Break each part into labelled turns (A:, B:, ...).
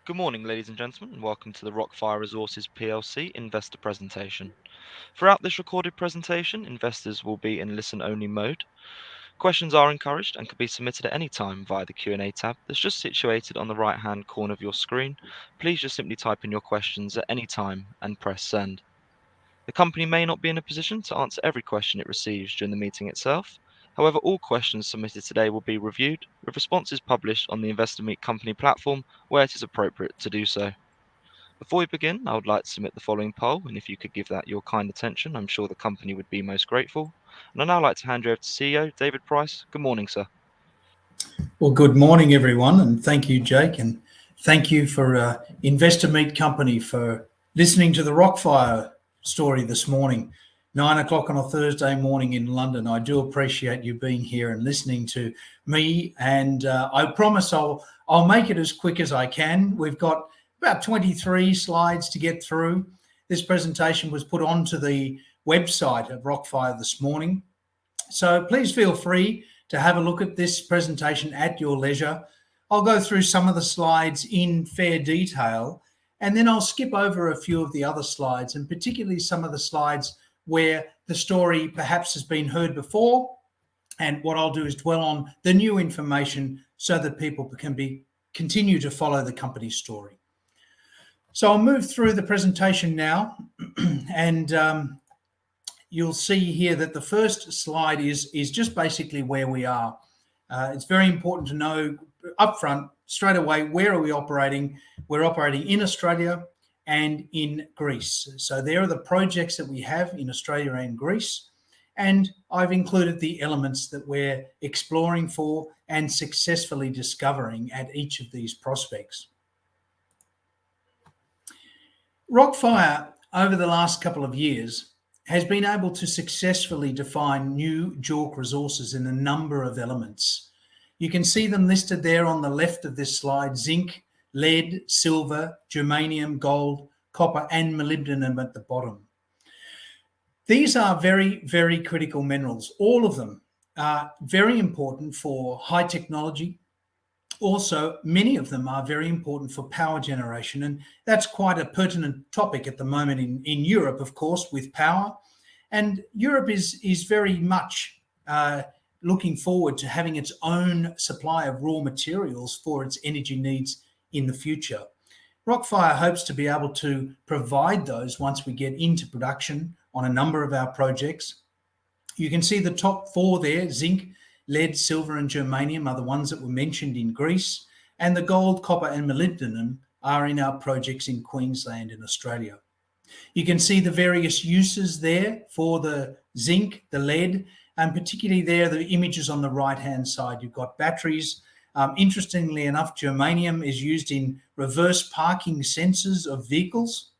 A: Good morning, ladies and gentlemen, and welcome to the ROCKFIRE Resources PLC investor presentation. Throughout this recorded presentation, investors will be in listen-only mode. Questions are encouraged and can be submitted at any time via the Q&A tab that's just situated on the right-hand corner of your screen. Please just simply type in your questions at any time and press send. The company may not be in a position to answer every question it receives during the meeting itself. However, all questions submitted today will be reviewed, with responses published on the Investor Meet Company platform where it is appropriate to do so. Before we begin, I would like to submit the following poll, and if you could give that your kind attention, I'm sure the company would be most grateful. And I'd now like to hand you over to CEO David Price. Good morning, sir.
B: Well, good morning, everyone, and thank you, Jake, and thank you for Investor Meet Company for listening to the ROCKFIRE story this morning, 9 o'clock on a Thursday morning in London. I do appreciate you being here and listening to me, and I promise I'll make it as quick as I can. We've got about 23 slides to get through. This presentation was put onto the website of ROCKFIRE this morning, so please feel free to have a look at this presentation at your leisure. I'll go through some of the slides in fair detail, and then I'll skip over a few of the other slides, and particularly some of the slides where the story perhaps has been heard before. And what I'll do is dwell on the new information so that people can continue to follow the company's story. So I'll move through the presentation now, and you'll see here that the first slide is just basically where we are. It's very important to know upfront, straight away, where are we operating? We're operating in Australia and in Greece. So there are the projects that we have in Australia and Greece, and I've included the elements that we're exploring for and successfully discovering at each of these prospects. ROCKFIRE, over the last couple of years, has been able to successfully define new JORC resources in a number of elements. You can see them listed there on the left of this slide: zinc, lead, silver, germanium, gold, copper, and molybdenum at the bottom. These are very, very critical minerals. All of them are very important for high technology. Also, many of them are very important for power generation, and that's quite a pertinent topic at the moment in Europe, of course, with power. And Europe is very much looking forward to having its own supply of raw materials for its energy needs in the future. ROCKFIRE hopes to be able to provide those once we get into production on a number of our projects. You can see the top four there: zinc, lead, silver, and germanium are the ones that were mentioned in Greece, and the gold, copper, and molybdenum are in our projects in Queensland and Australia. You can see the various uses there for the zinc, the lead, and particularly there, the images on the right-hand side. You've got batteries. Interestingly enough, germanium is used in reverse parking sensors of vehicles,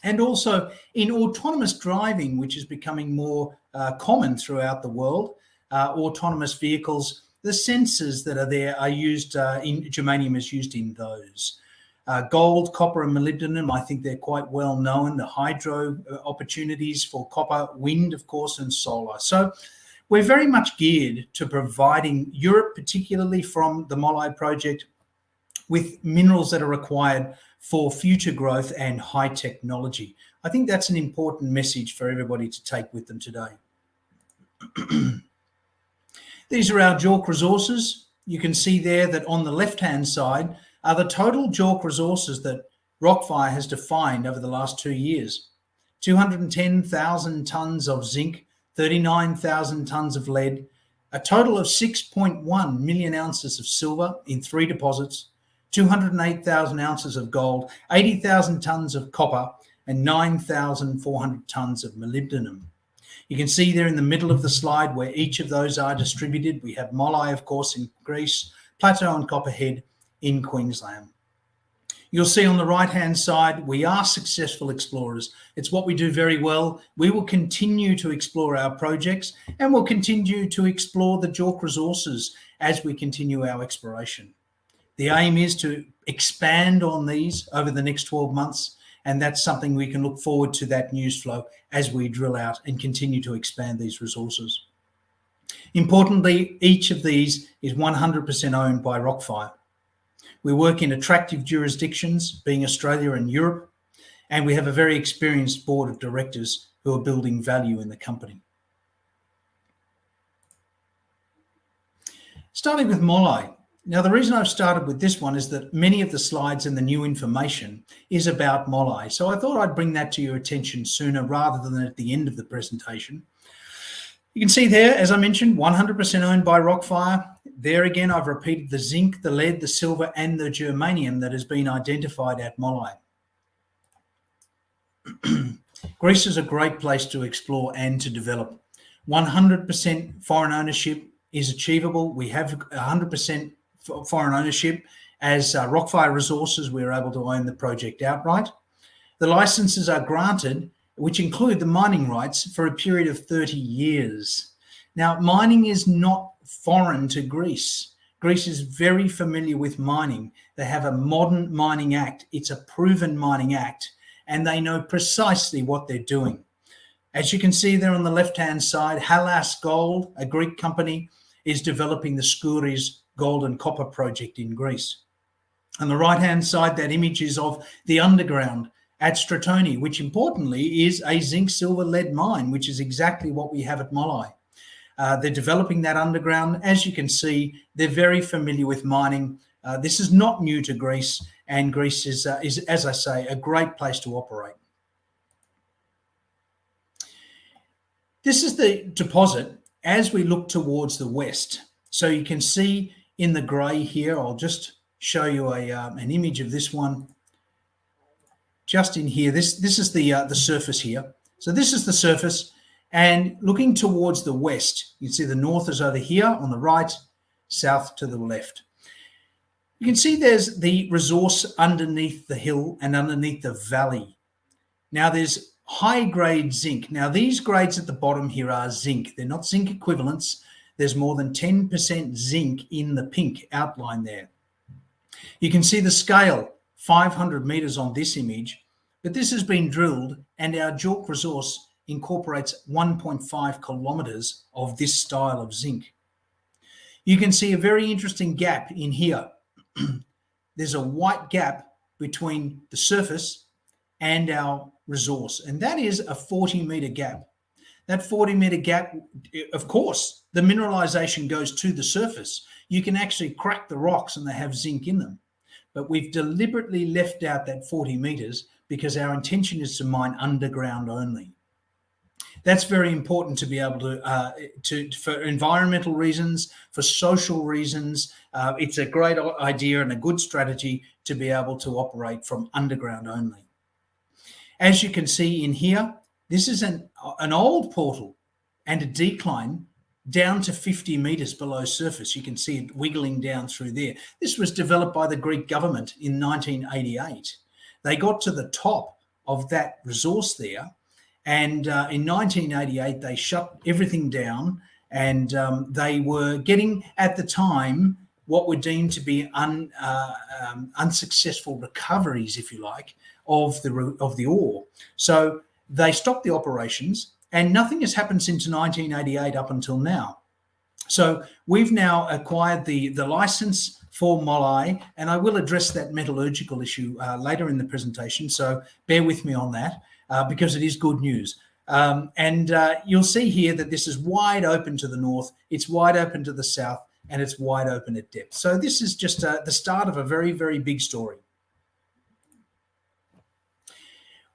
B: and also in autonomous driving, which is becoming more common throughout the world. Autonomous vehicles, the sensors that are there are used germanium is used in those. Gold, copper, and molybdenum, I think they're quite well known. The hydro opportunities for copper, wind, of course, and solar. So we're very much geared to providing Europe, particularly from the Molaoi project, with minerals that are required for future growth and high technology. I think that's an important message for everybody to take with them today. These are our JORC resources. You can see there that on the left-hand side are the total JORC resources that ROCKFIRE has defined over the last 2 years. 210,000 tonnes of zinc, 39,000 tonnes of lead, a total of 6.1 million ounces of silver in 3 deposits, 208,000 ounces of gold, 80,000 tonnes of copper, and 9,400 tonnes of molybdenum. You can see there in the middle of the slide where each of those are distributed. We have Molaoi, of course, in Greece, Plateau and Copperhead in Queensland. You'll see on the right-hand side, we are successful explorers. It's what we do very well. We will continue to explore our projects, and we'll continue to explore the JORC resources as we continue our exploration. The aim is to expand on these over the next 12 months, and that's something we can look forward to, that news flow, as we drill out and continue to expand these resources. Importantly, each of these is 100% owned by ROCKFIRE. We work in attractive jurisdictions, being Australia and Europe, and we have a very experienced board of directors who are building value in the company. Starting with Molaoi. Now, the reason I've started with this one is that many of the slides and the new information is about Molaoi. So I thought I'd bring that to your attention sooner rather than at the end of the presentation. You can see there, as I mentioned, 100% owned by ROCKFIRE. There again, I've repeated the zinc, the lead, the silver, and the germanium that has been identified at Molaoi. Greece is a great place to explore and to develop. 100% foreign ownership is achievable. We have 100% foreign ownership. As ROCKFIRE Resources, we're able to own the project outright. The licenses are granted, which include the mining rights, for a period of 30 years. Now, mining is not foreign to Greece. Greece is very familiar with mining. They have a modern mining act. It's a proven mining act, and they know precisely what they're doing. As you can see there on the left-hand side, Hellas Gold, a Greek company, is developing the Skouries gold and copper project in Greece. On the right-hand side, that image is of the underground at Stratoni, which importantly is a zinc, silver, lead mine, which is exactly what we have at Molaoi. They're developing that underground. As you can see, they're very familiar with mining. This is not new to Greece, and Greece is, as I say, a great place to operate. This is the deposit as we look towards the west. So you can see in the grey here, I'll just show you an image of this one. Just in here, this is the surface here. So this is the surface, and looking towards the west, you can see the north is over here on the right, south to the left. You can see there's the resource underneath the hill and underneath the valley. Now there's high-grade zinc. Now these grades at the bottom here are zinc. They're not zinc equivalents. There's more than 10% zinc in the pink outline there. You can see the scale, 500 meters on this image, but this has been drilled, and our JORC resource incorporates 1.5 kilometers of this style of zinc. You can see a very interesting gap in here. There's a white gap between the surface and our resource, and that is a 40-meter gap. That 40-meter gap, of course, the mineralization goes to the surface. You can actually crack the rocks and they have zinc in them. But we've deliberately left out that 40 meters because our intention is to mine underground only. That's very important to be able to for environmental reasons, for social reasons. It's a great idea and a good strategy to be able to operate from underground only. As you can see in here, this is an old portal and a decline down to 50 meters below surface. You can see it wiggling down through there. This was developed by the Greek government in 1988. They got to the top of that resource there, and in 1988 they shut everything down, and they were getting at the time what were deemed to be unsuccessful recoveries, if you like, of the ore. So they stopped the operations, and nothing has happened since 1988 up until now. So we've now acquired the license for Molaoi, and I will address that metallurgical issue later in the presentation. So bear with me on that because it is good news. You'll see here that this is wide open to the north, it's wide open to the south, and it's wide open at depth. So this is just the start of a very, very big story.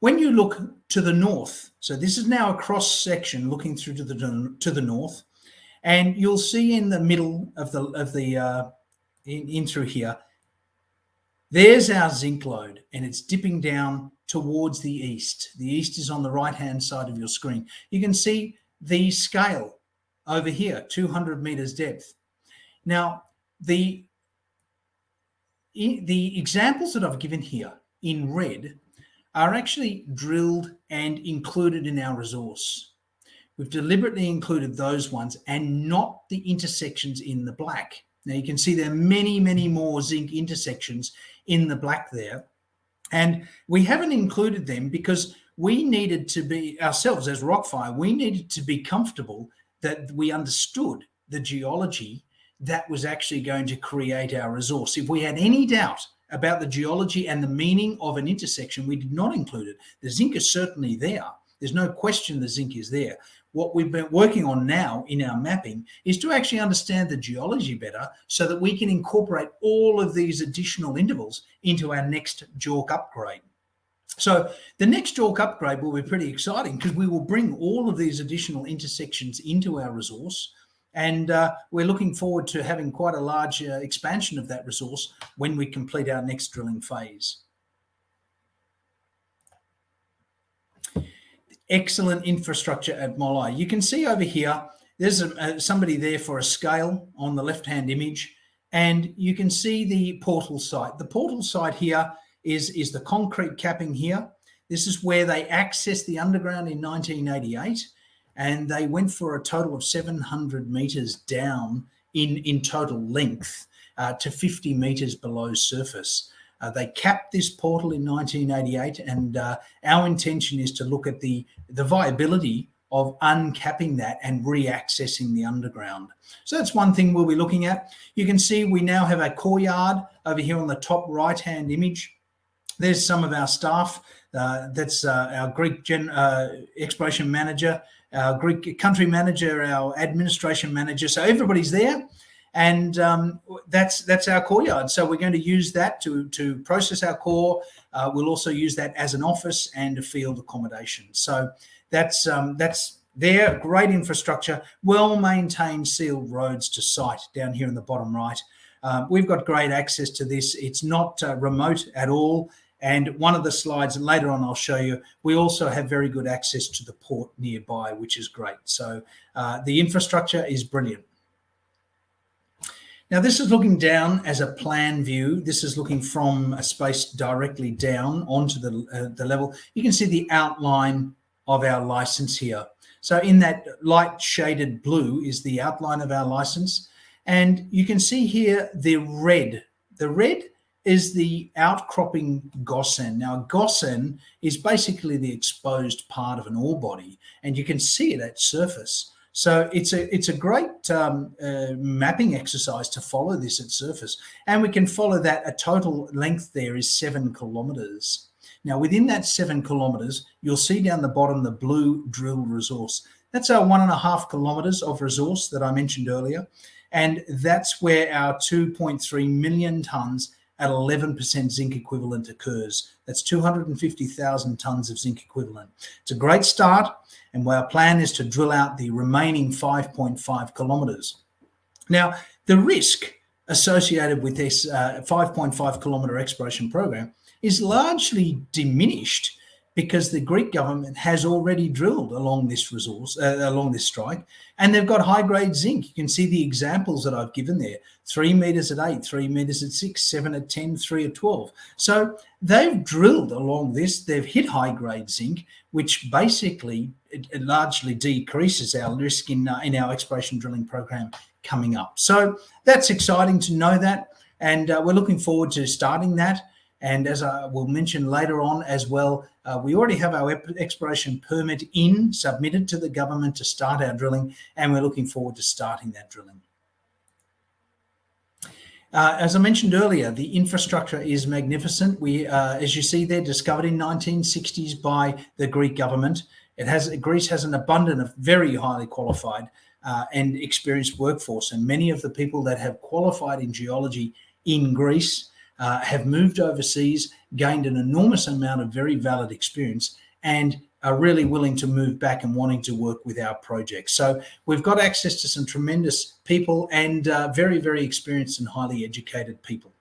B: When you look to the north, so this is now a cross section looking through to the north, and you'll see in the middle of in through here, there's our zinc lode, and it's dipping down towards the east. The east is on the right-hand side of your screen. You can see the scale over here, 200 meters depth. Now, the examples that I've given here in red are actually drilled and included in our resource. We've deliberately included those ones and not the intersections in the black. Now you can see there are many, many more zinc intersections in the black there. And we haven't included them because we needed to be, ourselves as ROCKFIRE, we needed to be comfortable that we understood the geology that was actually going to create our resource. If we had any doubt about the geology and the meaning of an intersection, we did not include it. The zinc is certainly there. There's no question the zinc is there. What we've been working on now in our mapping is to actually understand the geology better so that we can incorporate all of these additional intervals into our next JORC upgrade. So the next JORC upgrade will be pretty exciting because we will bring all of these additional intersections into our resource. And we're looking forward to having quite a large expansion of that resource when we complete our next drilling phase. Excellent infrastructure at Molaoi. You can see over here, there's somebody there for a scale on the left-hand image, and you can see the portal site. The portal site here is the concrete capping here. This is where they accessed the underground in 1988, and they went for a total of 700 meters down in total length to 50 meters below surface. They capped this portal in 1988, and our intention is to look at the viability of uncapping that and re-accessing the underground. So that's one thing we'll be looking at. You can see we now have a core yard over here on the top right-hand image. There's some of our staff. That's our Greek exploration manager, our Greek country manager, our administration manager. So everybody's there. And that's our core yard. So we're going to use that to process our core. We'll also use that as an office and a field accommodation. So that's there. Great infrastructure, well-maintained sealed roads to site down here in the bottom right. We've got great access to this. It's not remote at all. And one of the slides, and later on I'll show you, we also have very good access to the port nearby, which is great. So the infrastructure is brilliant. Now, this is looking down as a plan view. This is looking from a space directly down onto the level. You can see the outline of our license here. So in that light shaded blue is the outline of our license. And you can see here the red. The red is the outcropping gossan. Now, gossan is basically the exposed part of an ore body, and you can see it at surface. So it's a great mapping exercise to follow this at surface. And we can follow that. A total length there is 7 kilometres. Now, within that 7 kilometres, you'll see down the bottom the blue drilled resource. That's our 1.5 kilometres of resource that I mentioned earlier. And that's where our 2.3 million tonnes at 11% zinc equivalent occurs. That's 250,000 tonnes of zinc equivalent. It's a great start. And our plan is to drill out the remaining 5.5 kilometres. Now, the risk associated with this 5.5 kilometre exploration program is largely diminished because the Greek government has already drilled along this resource, along this strike, and they've got high-grade zinc. You can see the examples that I've given there: 3 meters at 8, 3 meters at 6, 7 at 10, 3 at 12. So they've drilled along this. They've hit high-grade zinc, which basically it largely decreases our risk in our exploration drilling program coming up. So that's exciting to know that, and we're looking forward to starting that. And as I will mention later on as well, we already have our exploration permit submitted to the government to start our drilling, and we're looking forward to starting that drilling. As I mentioned earlier, the infrastructure is magnificent. We, as you see there, discovered in 1960s by the Greek government. Greece has an abundant of very highly qualified and experienced workforce, and many of the people that have qualified in geology in Greece have moved overseas, gained an enormous amount of very valid experience, and are really willing to move back and wanting to work with our project. So we've got access to some tremendous people and very, very experienced and highly educated people.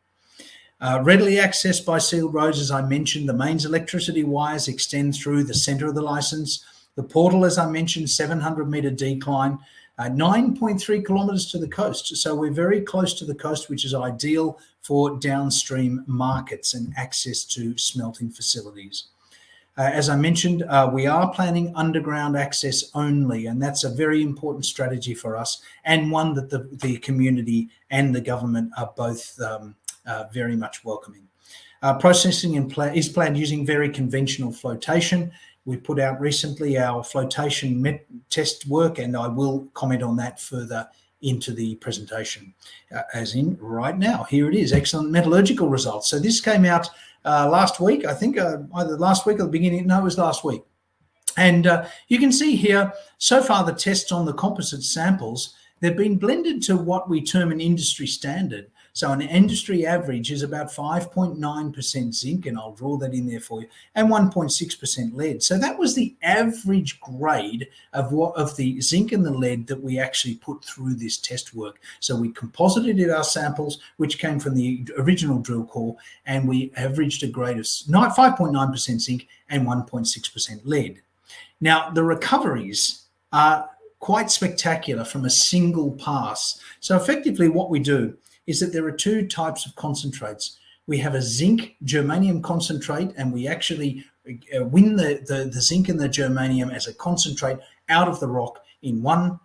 B: Readily accessed by sealed roads, as I mentioned. The mains electricity wires extend through the centre of the licence. The portal, as I mentioned, 700-metre decline, 9.3 kilometres to the coast. So we're very close to the coast, which is ideal for downstream markets and access to smelting facilities. As I mentioned, we are planning underground access only, and that's a very important strategy for us, and one that the community and the government are both very much welcoming. Processing is planned using very conventional flotation. We put out recently our flotation test work, and I will comment on that further into the presentation, as in right now. Here it is, excellent metallurgical results. So this came out last week, I think, either last week or the beginning. No, it was last week. And you can see here, so far the tests on the composite samples, they've been blended to what we term an industry standard. So an industry average is about 5.9% zinc, and I'll draw that in there for you, and 1.6% lead. So that was the average grade of the zinc and the lead that we actually put through this test work. So we composited our samples, which came from the original drill core, and we averaged a grade of 5.9% zinc and 1.6% lead. Now, the recoveries are quite spectacular from a single pass. So effectively what we do is that there are two types of concentrates. We have a zinc germanium concentrate, and we actually win the zinc and the germanium as a concentrate out of the rock in one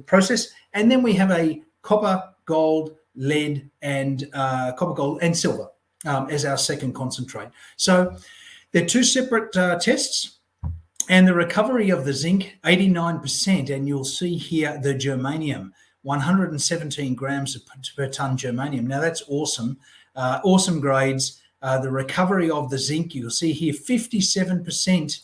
B: process. And then we have a copper, gold, lead, and copper, gold, and silver as our second concentrate. So they're two separate tests. And the recovery of the zinc, 89%, and you'll see here the germanium, 117 grams per ton germanium. Now that's awesome, awesome grades. The recovery of the zinc, you'll see here 57%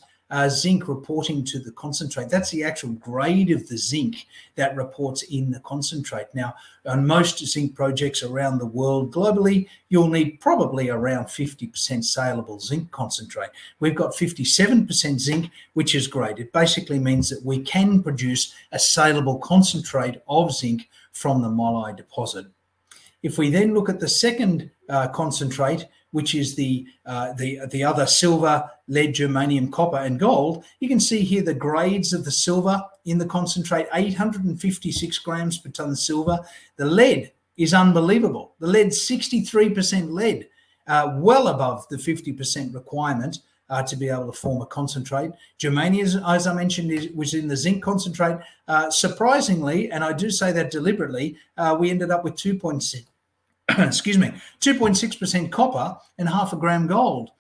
B: zinc reporting to the concentrate. That's the actual grade of the zinc that reports in the concentrate. Now, on most zinc projects around the world globally, you'll need probably around 50% saleable zinc concentrate. We've got 57% zinc, which is great. It basically means that we can produce a saleable concentrate of zinc from the Molaoi deposit. If we then look at the second concentrate, which is the other silver, lead, germanium, copper, and gold, you can see here the grades of the silver in the concentrate, 856 grams per ton silver. The lead is unbelievable. The lead, 63% lead, well above the 50% requirement to be able to form a concentrate. Germanium, as I mentioned, was in the zinc concentrate. Surprisingly, and I do say that deliberately, we ended up with 2.6% copper and 0.5 gram gold.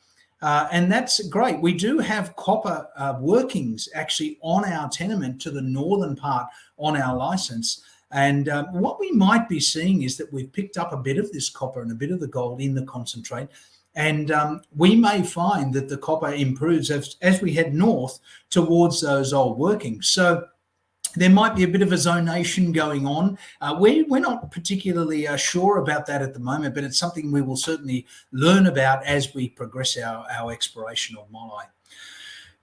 B: And that's great. We do have copper workings actually on our tenement to the northern part on our license. And what we might be seeing is that we've picked up a bit of this copper and a bit of the gold in the concentrate. And we may find that the copper improves as we head north towards those old workings. So there might be a bit of a zonation going on. We're not particularly sure about that at the moment, but it's something we will certainly learn about as we progress our exploration of Molaoi.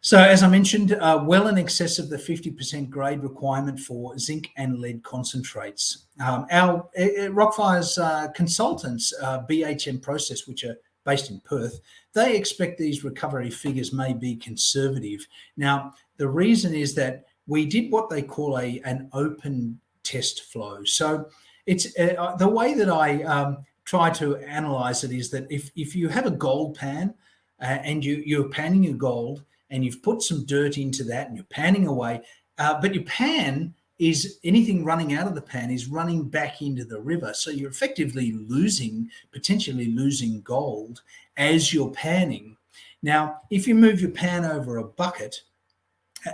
B: So as I mentioned, well in excess of the 50% grade requirement for zinc and lead concentrates. Our ROCKFIRE's consultants, BHM Process, which are based in Perth, they expect these recovery figures may be conservative. Now, the reason is that we did what they call an open test flow. So it's the way that I try to analyze it is that if you have a gold pan and you're panning your gold and you've put some dirt into that and you're panning away, but your pan is anything running out of the pan is running back into the river. So you're effectively potentially losing gold as you're panning. Now, if you move your pan over a bucket,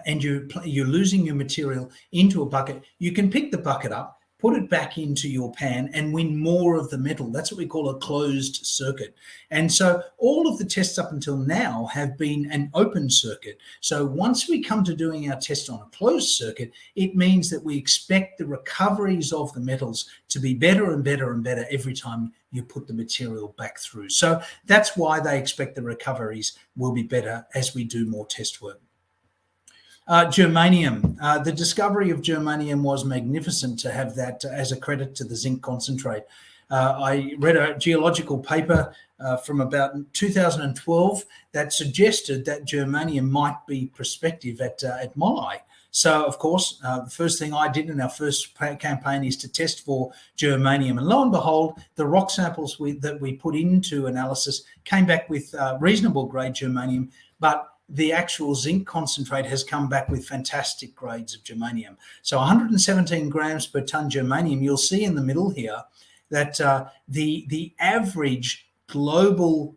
B: and you're losing your material into a bucket, you can pick the bucket up, put it back into your pan and win more of the metal. That's what we call a closed circuit. And so all of the tests up until now have been an open circuit. So once we come to doing our test on a closed circuit, it means that we expect the recoveries of the metals to be better and better and better every time you put the material back through. So that's why they expect the recoveries will be better as we do more test work. Germanium. The discovery of germanium was magnificent to have that as a credit to the zinc concentrate. I read a geological paper from about 2012 that suggested that germanium might be prospective at Molaoi. So, of course, the first thing I did in our first campaign is to test for germanium. And lo and behold, the rock samples that we put into analysis came back with reasonable grade germanium, but the actual zinc concentrate has come back with fantastic grades of germanium. So 117 grams per ton germanium, you'll see in the middle here that the average global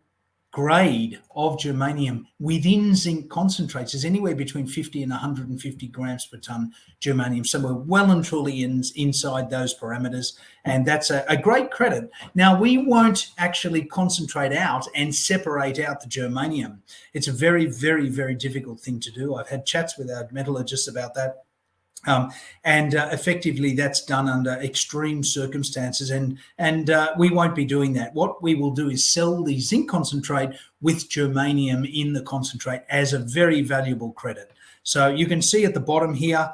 B: grade of germanium within zinc concentrates is anywhere between 50 and 150 grams per ton germanium. So we're well and truly inside those parameters, and that's a great credit. Now, we won't actually concentrate out and separate out the germanium. It's a very, very, very difficult thing to do. I've had chats with our metallurgists about that. Effectively, that's done under extreme circumstances, and we won't be doing that. What we will do is sell the zinc concentrate with germanium in the concentrate as a very valuable credit. So you can see at the bottom here,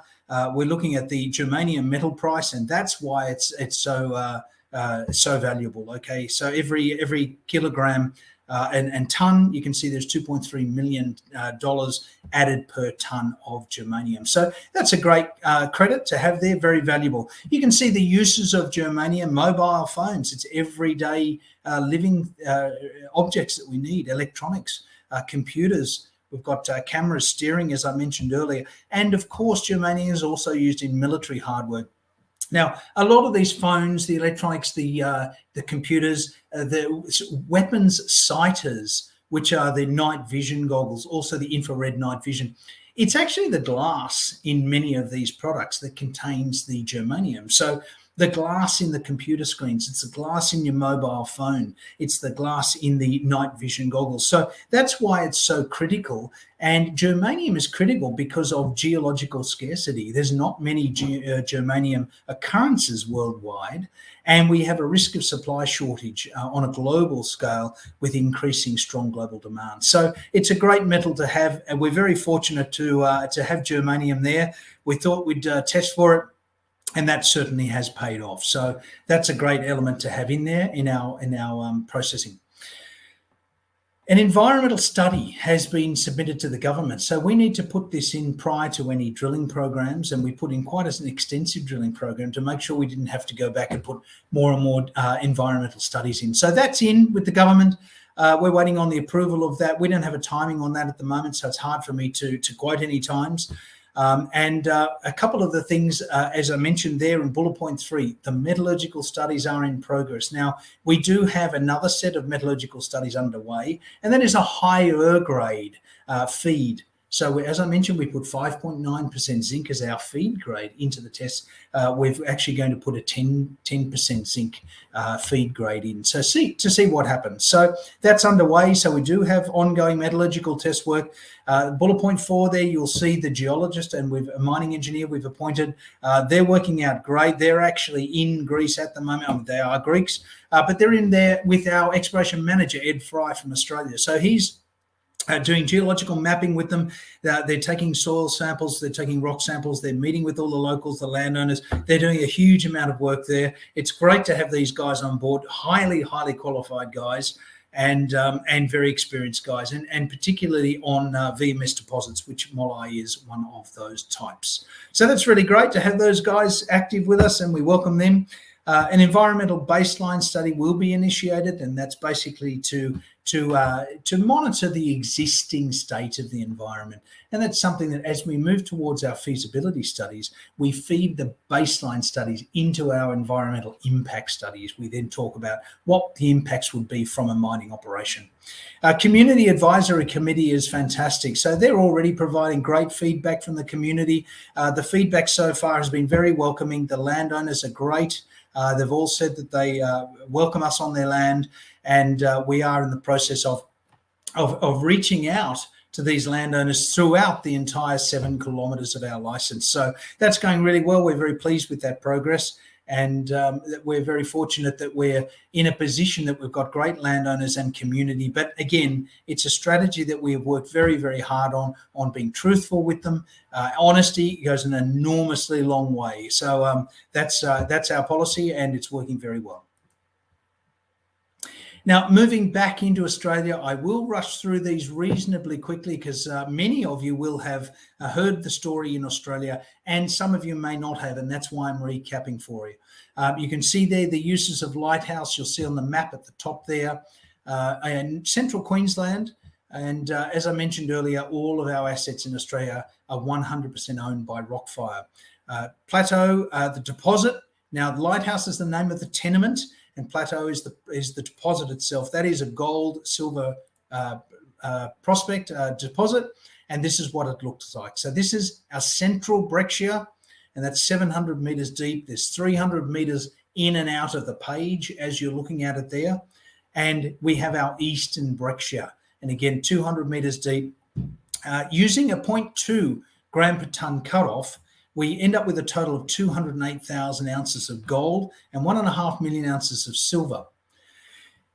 B: we're looking at the germanium metal price, and that's why it's so valuable. Okay, so every kilogram and ton, you can see there's $2.3 million added per ton of germanium. So that's a great credit to have there, very valuable. You can see the uses of germanium, mobile phones. It's everyday living objects that we need, electronics, computers. We've got cameras, steering, as I mentioned earlier. And of course, germanium is also used in military hardware. Now, a lot of these phones, the electronics, the computers, the weapons sighters, which are the night vision goggles, also the infrared night vision, it's actually the glass in many of these products that contains the germanium. So the glass in the computer screens, it's the glass in your mobile phone, it's the glass in the night vision goggles. So that's why it's so critical. And germanium is critical because of geological scarcity. There's not many germanium occurrences worldwide, and we have a risk of supply shortage on a global scale with increasing strong global demand. So it's a great metal to have, and we're very fortunate to have germanium there. We thought we'd test for it, and that certainly has paid off. So that's a great element to have in there in our processing. An environmental study has been submitted to the government. So we need to put this in prior to any drilling programs, and we put in quite an extensive drilling program to make sure we didn't have to go back and put more and more environmental studies in. So that's in with the government. We're waiting on the approval of that. We don't have a timing on that at the moment, so it's hard for me to quote any times. A couple of the things, as I mentioned there in bullet point 3, the metallurgical studies are in progress. Now, we do have another set of metallurgical studies underway, and that is a higher grade feed. So as I mentioned, we put 5.9% zinc as our feed grade into the test. We're actually going to put a 10% zinc feed grade in. So to see what happens. So that's underway. So we do have ongoing metallurgical test work. Bullet point 4 there, you'll see the geologist and a mining engineer we've appointed. They're working out great. They're actually in Greece at the moment. I mean, they are Greeks, but they're in there with our exploration manager, Ed Fry from Australia. So he's doing geological mapping with them. They're taking soil samples, they're taking rock samples, they're meeting with all the locals, the landowners. They're doing a huge amount of work there. It's great to have these guys on board, highly qualified guys, and very experienced guys, and particularly on VMS deposits, which Molaoi is one of those types. So that's really great to have those guys active with us, and we welcome them. An environmental baseline study will be initiated, and that's basically to monitor the existing state of the environment. And that's something that, as we move towards our feasibility studies, we feed the baseline studies into our environmental impact studies. We then talk about what the impacts would be from a mining operation. Our community advisory committee is fantastic. So they're already providing great feedback from the community. The feedback so far has been very welcoming. The landowners are great. They've all said that they welcome us on their land, and we are in the process of reaching out to these landowners throughout the entire 7 kilometres of our licence. So that's going really well. We're very pleased with that progress, and we're very fortunate that we're in a position that we've got great landowners and community. But again, it's a strategy that we have worked very, very hard on being truthful with them. Honesty goes an enormously long way. So that's our policy, and it's working very well. Now, moving back into Australia, I will rush through these reasonably quickly because many of you will have heard the story in Australia, and some of you may not have, and that's why I'm recapping for you. You can see there the uses of Lighthouse. You'll see on the map at the top there, in central Queensland. And as I mentioned earlier, all of our assets in Australia are 100% owned by ROCKFIRE. Plateau, the deposit. Now, Lighthouse is the name of the tenement, and Plateau is the deposit itself. That is a gold, silver prospect deposit, and this is what it looks like. So this is our central breccia, and that's 700 meters deep. There's 300 meters in and out of the page as you're looking at it there. And we have our eastern breccia, and again, 200 meters deep. Using a 0.2 gram per ton cutoff, we end up with a total of 208,000 ounces of gold and 1.5 million ounces of silver.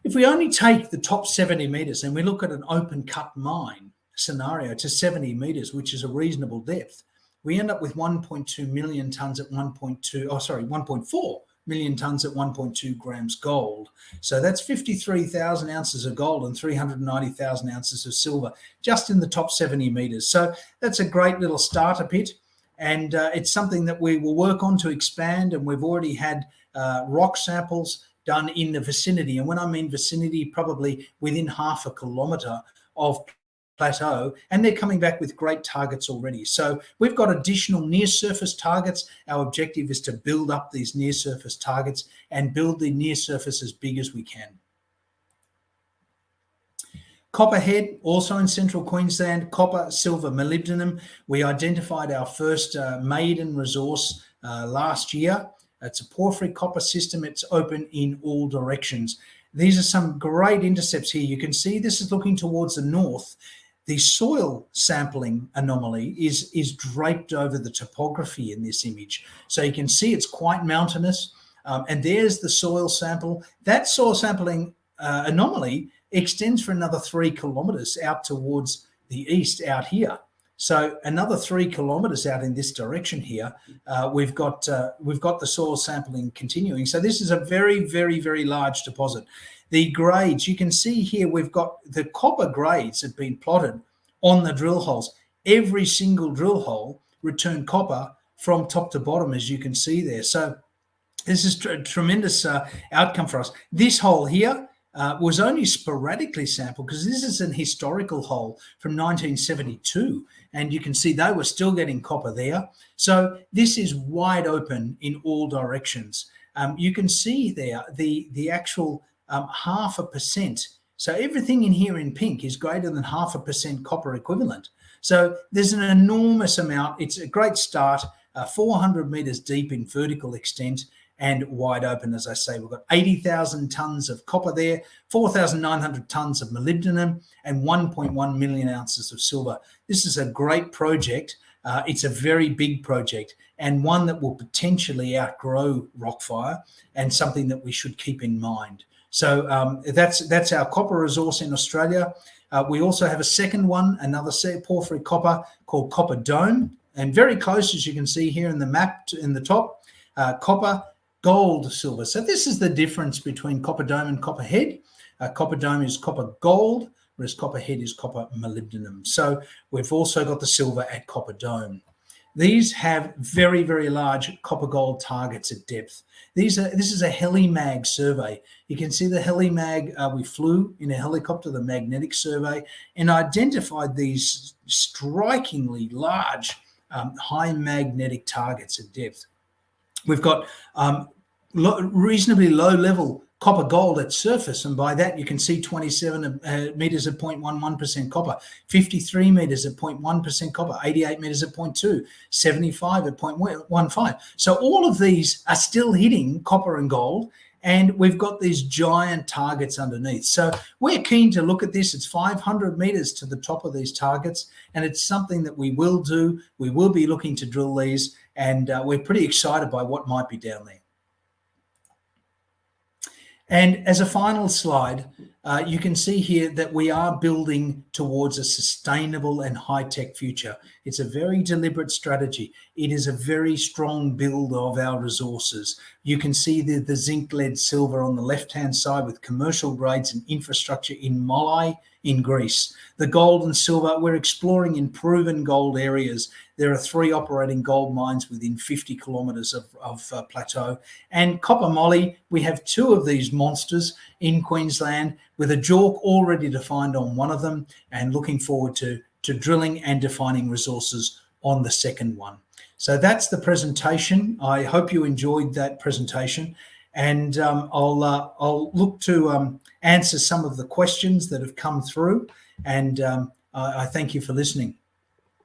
B: If we only take the top 70 meters and we look at an open cut mine scenario to 70 meters, which is a reasonable depth, we end up with 1.2 million tons at 1.4 million tons at 1.2 grams gold. So that's 53,000 ounces of gold and 390,000 ounces of silver just in the top 70 meters. So that's a great little starter pit, and it's something that we will work on to expand, and we've already had rock samples done in the vicinity. And when I mean vicinity, probably within half a kilometre of plateau, and they're coming back with great targets already. So we've got additional near surface targets. Our objective is to build up these near surface targets and build the near surface as big as we can. Copperhead, also in central Queensland, copper, silver, molybdenum. We identified our first maiden resource last year. It's a porphyry copper system. It's open in all directions. These are some great intercepts here. You can see this is looking towards the north. The soil sampling anomaly is draped over the topography in this image. So you can see it's quite mountainous. And there's the soil sample. That soil sampling anomaly extends for another 3 kilometers out towards the east out here. So another 3 kilometers out in this direction here, we've got the soil sampling continuing. So this is a very, very, very large deposit. The grades, you can see here, we've got the copper grades have been plotted on the drill holes. Every single drill hole returned copper from top to bottom, as you can see there. So this is a tremendous outcome for us. This hole here was only sporadically sampled because this is an historical hole from 1972, and you can see they were still getting copper there. So this is wide open in all directions. You can see there the actual 0.5%. So everything in here in pink is greater than 0.5% copper equivalent. So there's an enormous amount. It's a great start, 400 meters deep in vertical extent and wide open. As I say, we've got 80,000 tons of copper there, 4,900 tons of molybdenum, and 1.1 million ounces of silver. This is a great project. It's a very big project, and one that will potentially outgrow ROCKFIRE, and something that we should keep in mind. So that's our copper resource in Australia. We also have a second one, another porphyry copper called Copper Dome, and very close, as you can see here in the map in the top, copper, gold, silver. So this is the difference between Copper Dome and Copperhead. Copper Dome is copper gold, whereas Copperhead is copper molybdenum. So we've also got the silver at Copper Dome. These have very, very large copper gold targets at depth. This is a HeliMag survey. You can see the HeliMag, we flew in a helicopter, the magnetic survey, and identified these strikingly large high magnetic targets at depth. We've got reasonably low level copper gold at surface, and by that you can see 27 meters at 0.11% copper, 53 meters at 0.1% copper, 88 meters at 0.2, 75 at 0.15. So all of these are still hitting copper and gold, and we've got these giant targets underneath. So we're keen to look at this. It's 500 meters to the top of these targets, and it's something that we will do. We will be looking to drill these, and we're pretty excited by what might be down there. And as a final slide, you can see here that we are building towards a sustainable and high-tech future. It's a very deliberate strategy. It is a very strong build of our resources. You can see the zinc, lead, silver on the left-hand side with commercial grades and infrastructure in Molaoi in Greece. The gold and silver, we're exploring in proven gold areas. There are 3 operating gold mines within 50 kilometres of plateau. And copper moly, we have 2 of these monsters in Queensland with a JORC already defined on one of them, and looking forward to drilling and defining resources on the second one. So that's the presentation. I hope you enjoyed that presentation. and I'll look to answer some of the questions that have come through, and I thank you for listening.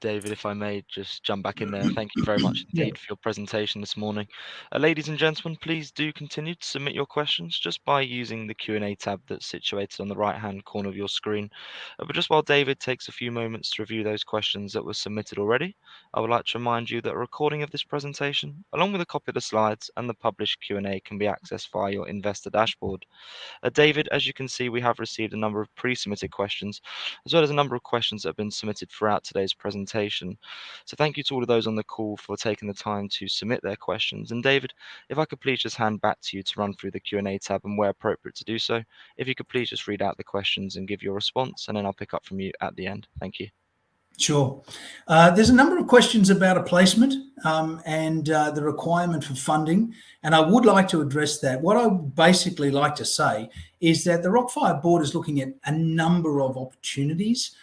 A: David, if I may just jump back in there, thank you very much
B: Yeah.
A: indeed for your presentation this morning. Ladies and gentlemen, please do continue to submit your questions just by using the Q&A tab that's situated on the right-hand corner of your screen. But just while David takes a few moments to review those questions that were submitted already, I would like to remind you that a recording of this presentation, along with a copy of the slides and the published Q&A, can be accessed via your investor dashboard. David, as you can see, we have received a number of pre-submitted questions, as well as a number of questions that have been submitted throughout today's presentation. So thank you to all of those on the call for taking the time to submit their questions. And David, if I could please just hand back to you to run through the Q&A tab, and where appropriate to do so, if you could please just read out the questions and give your response, and then I'll pick up from you at the end. Thank you.
B: Sure. There's a number of questions about a placement and the requirement for funding, and I would like to address that. What I basically like to say is that the ROCKFIRE board is looking at a number of opportunities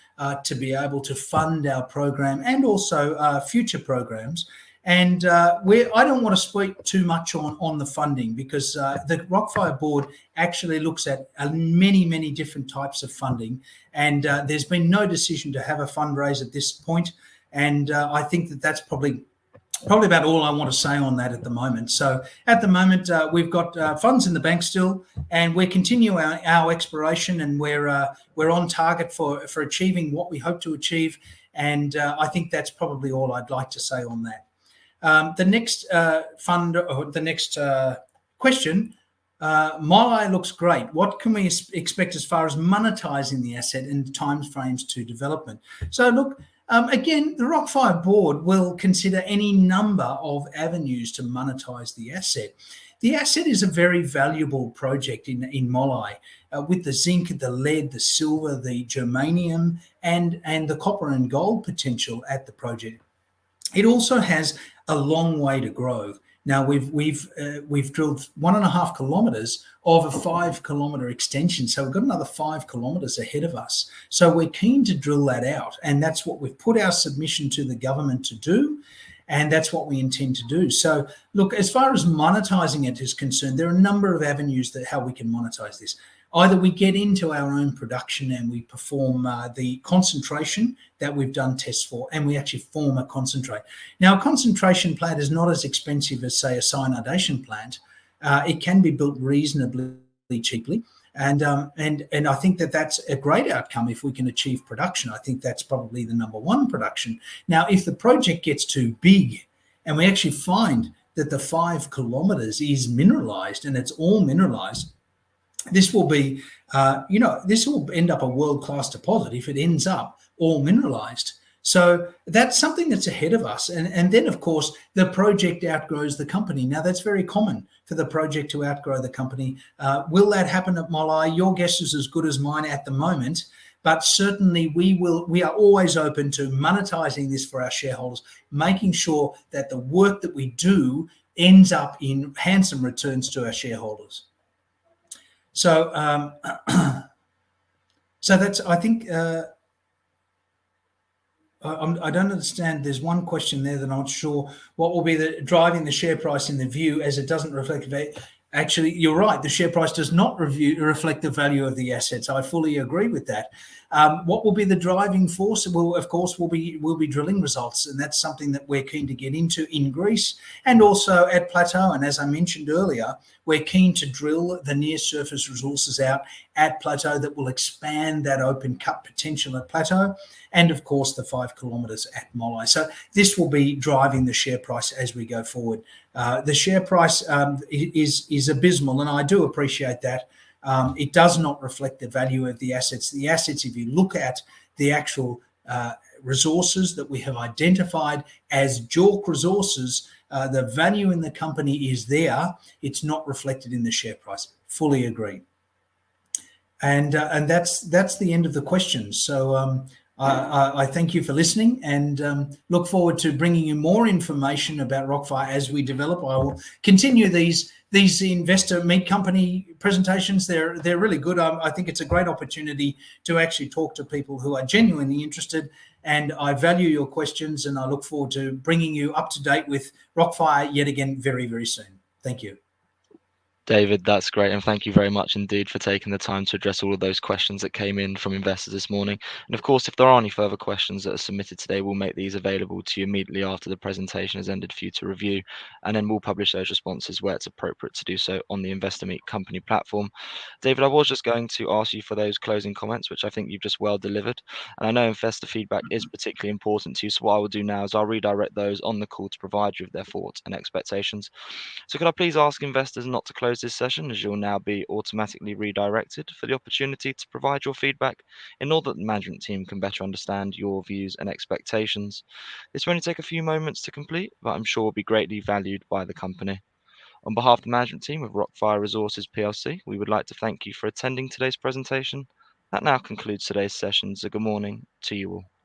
B: to be able to fund our program and also future programs. And I don't want to speak too much on the funding, because the ROCKFIRE board actually looks at many, many different types of funding. And there's been no decision to have a fundraise at this point. And I think that that's probably about all I want to say on that at the moment. So at the moment, we've got funds in the bank still, and we're continuing our exploration, and we're on target for achieving what we hope to achieve. And I think that's probably all I'd like to say on that. The next question, Molaoi looks great. What can we expect as far as monetizing the asset and timeframes to development? So look, again, the ROCKFIRE board will consider any number of avenues to monetize the asset. The asset is a very valuable project in Molaoi, with the zinc, the lead, the silver, the germanium, and the copper and gold potential at the project. It also has a long way to grow. Now we've drilled 1.5 kilometers of a 5 kilometer extension, so we've got another 5 kilometers ahead of us. So we're keen to drill that out, and that's what we've put our submission to the government to do, and that's what we intend to do. So look, as far as monetizing it is concerned, there are a number of avenues that how we can monetize this. Either we get into our own production and we perform the concentration that we've done tests for, and we actually form a concentrate. Now, a concentration plant is not as expensive as, say, a cyanidation plant. It can be built reasonably cheaply, and I think that that's a great outcome if we can achieve production. I think that's probably the number one production. Now, if the project gets too big and we actually find that the 5 kilometers is mineralized and it's all mineralized, this will be, this will end up a world-class deposit if it ends up all mineralized. So that's something that's ahead of us. And then, of course, the project outgrows the company. Now, that's very common for the project to outgrow the company. Will that happen at Molaoi? Your guess is as good as mine at the moment. But certainly we are always open to monetizing this for our shareholders, making sure that the work that we do ends up in handsome returns to our shareholders. So, so that's, I think, I don't understand. There's one question there that I'm not sure what will be driving the share price in the view, as it doesn't reflect value. Actually, you're right. The share price does not reflect the value of the assets. I fully agree with that. What will be the driving force? Well, of course, will be drilling results, and that's something that we're keen to get into in Greece and also at Plateau. And as I mentioned earlier, we're keen to drill the near-surface resources out at Plateau that will expand that open cut potential at Plateau, and of course the 5 kilometers at Molaoi. So this will be driving the share price as we go forward. The share price is abysmal, and I do appreciate that. It does not reflect the value of the assets. The assets, if you look at the actual resources that we have identified as JORC resources, the value in the company is there. It's not reflected in the share price. Fully agree. And that's the end of the questions. So I thank you for listening, and look forward to bringing you more information about ROCKFIRE as we develop. I will continue these investor meet company presentations. They're really good. I think it's a great opportunity to actually talk to people who are genuinely interested, and I value your questions, and I look forward to bringing you up to date with ROCKFIRE yet again very, very soon. Thank you.
A: David, that's great. And thank you very much indeed for taking the time to address all of those questions that came in from investors this morning. And of course, if there are any further questions that are submitted today, we'll make these available to you immediately after the presentation has ended for you to review. And then we'll publish those responses where it's appropriate to do so on the Investor Meet Company platform. David, I was just going to ask you for those closing comments, which I think you've just well delivered. And I know investor feedback is particularly important to you. So what I will do now is I'll redirect those on the call to provide you with their thoughts and expectations. So could I please ask investors not to close this session, as you'll now be automatically redirected for the opportunity to provide your feedback in order that the management team can better understand your views and expectations. This will only take a few moments to complete, but I'm sure will be greatly valued by the company. On behalf of the management team of ROCKFIRE Resources PLC, we would like to thank you for attending today's presentation. That now concludes today's session, so good morning to you all.